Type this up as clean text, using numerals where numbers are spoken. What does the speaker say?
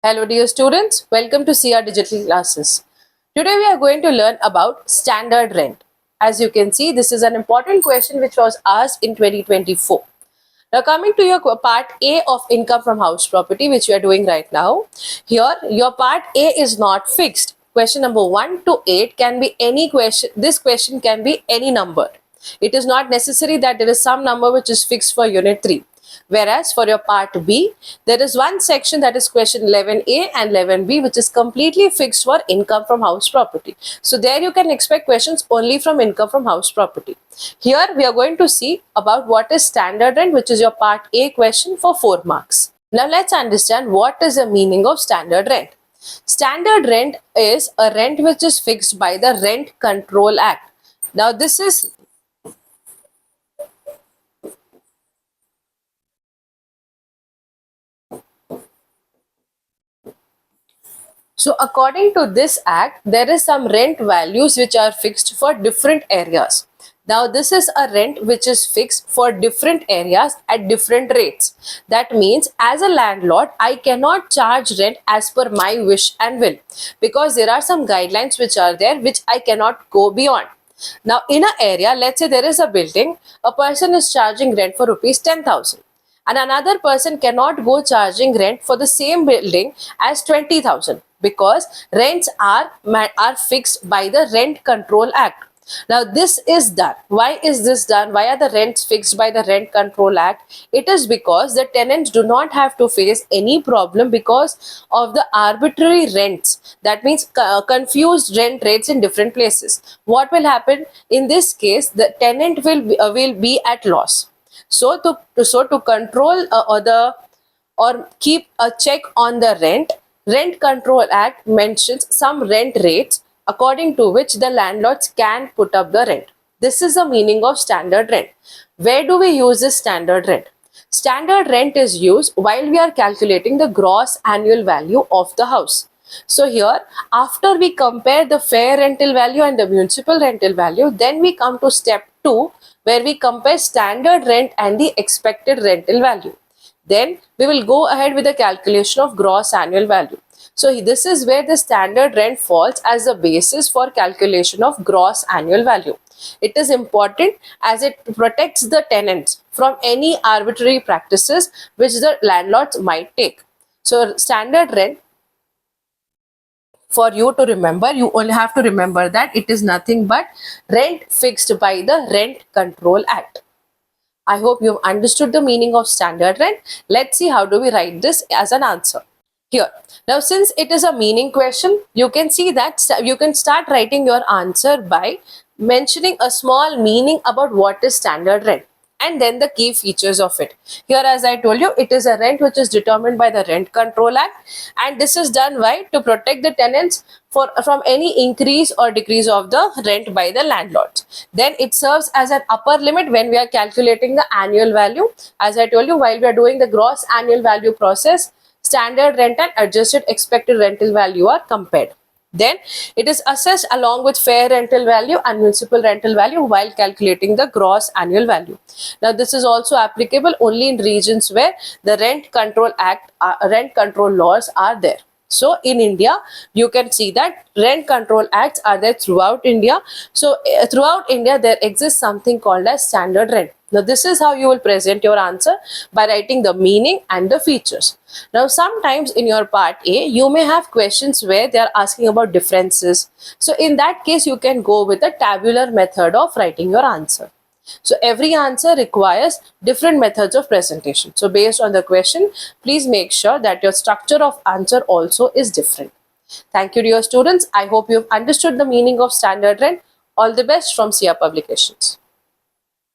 Hello dear students, welcome to CR Digital Classes. Today we are going to learn about standard rent. As you can see, this is an important question which was asked in 2024. Now coming to your part A of income from house property, which we are doing right now. Here your part A is not fixed. Question number 1 to 8 can be any question. This question can be any number. It is not necessary that there is some number which is fixed for unit 3. Whereas for your part B, there is one section, that is question 11A and 11B, which is completely fixed for income from house property. So there you can expect questions only from income from house property. Here we are going to see about what is standard rent, which is your part A question for 4 marks. Now let's understand what is the meaning of standard rent. Standard rent is a rent which is fixed by the Rent Control Act. Now this is So according to this act, there is some rent values which are fixed for different areas. Now this is a rent which is fixed for different areas at different rates. That means as a landlord, I cannot charge rent as per my wish and will, because there are some guidelines which are there which I cannot go beyond. Now in an area, let's say there is a building, a person is charging rent for rupees 10,000. And another person cannot go charging rent for the same building as 20,000, because rents are fixed by the Rent Control Act. Now this is done. Why is this done? Why are the rents fixed by the Rent Control Act? It is because the tenants do not have to face any problem because of the arbitrary rents. That means confused rent rates in different places. What will happen in this case? The tenant will be at loss. So to control or keep a check on the Rent Control Act mentions some rent rates according to which the landlords can put up the rent. This is the meaning of standard rent. Where do we use this standard rent? Standard rent is used while we are calculating the gross annual value of the house. So here, after we compare the fair rental value and the municipal rental value, then we come to step 2, where we compare standard rent and the expected rental value. Then we will go ahead with the calculation of gross annual value. So this is where the standard rent falls as the basis for calculation of gross annual value. It is important as it protects the tenants from any arbitrary practices which the landlords might take. So standard rent, for you to remember, you only have to remember that it is nothing but rent fixed by the Rent Control Act. I hope you've understood the meaning of standard rent. Let's see how do we write this as an answer. Here, now since it is a meaning question, you can see that you can start writing your answer by mentioning a small meaning about what is standard rent, and then the key features of it. Here, as I told you, it is a rent which is determined by the Rent Control Act, and this is done why? To protect the tenants from any increase or decrease of the rent by the landlords. Then it serves as an upper limit when we are calculating the annual value. As I told you, while we are doing the gross annual value process, standard rent and adjusted expected rental value are compared. Then it is assessed along with fair rental value and municipal rental value while calculating the gross annual value. Now this is also applicable only in regions where the Rent Control Act, rent control laws are there. So in India, you can see that rent control acts are there throughout India. So throughout India, there exists something called as standard rent. Now this is how you will present your answer, by writing the meaning and the features. Now sometimes in your part A, you may have questions where they are asking about differences. So in that case, you can go with the tabular method of writing your answer. So every answer requires different methods of presentation. So based on the question, please make sure that your structure of answer also is different. Thank you, dear students. I hope you've understood the meaning of standard rent. All the best from CR Publications.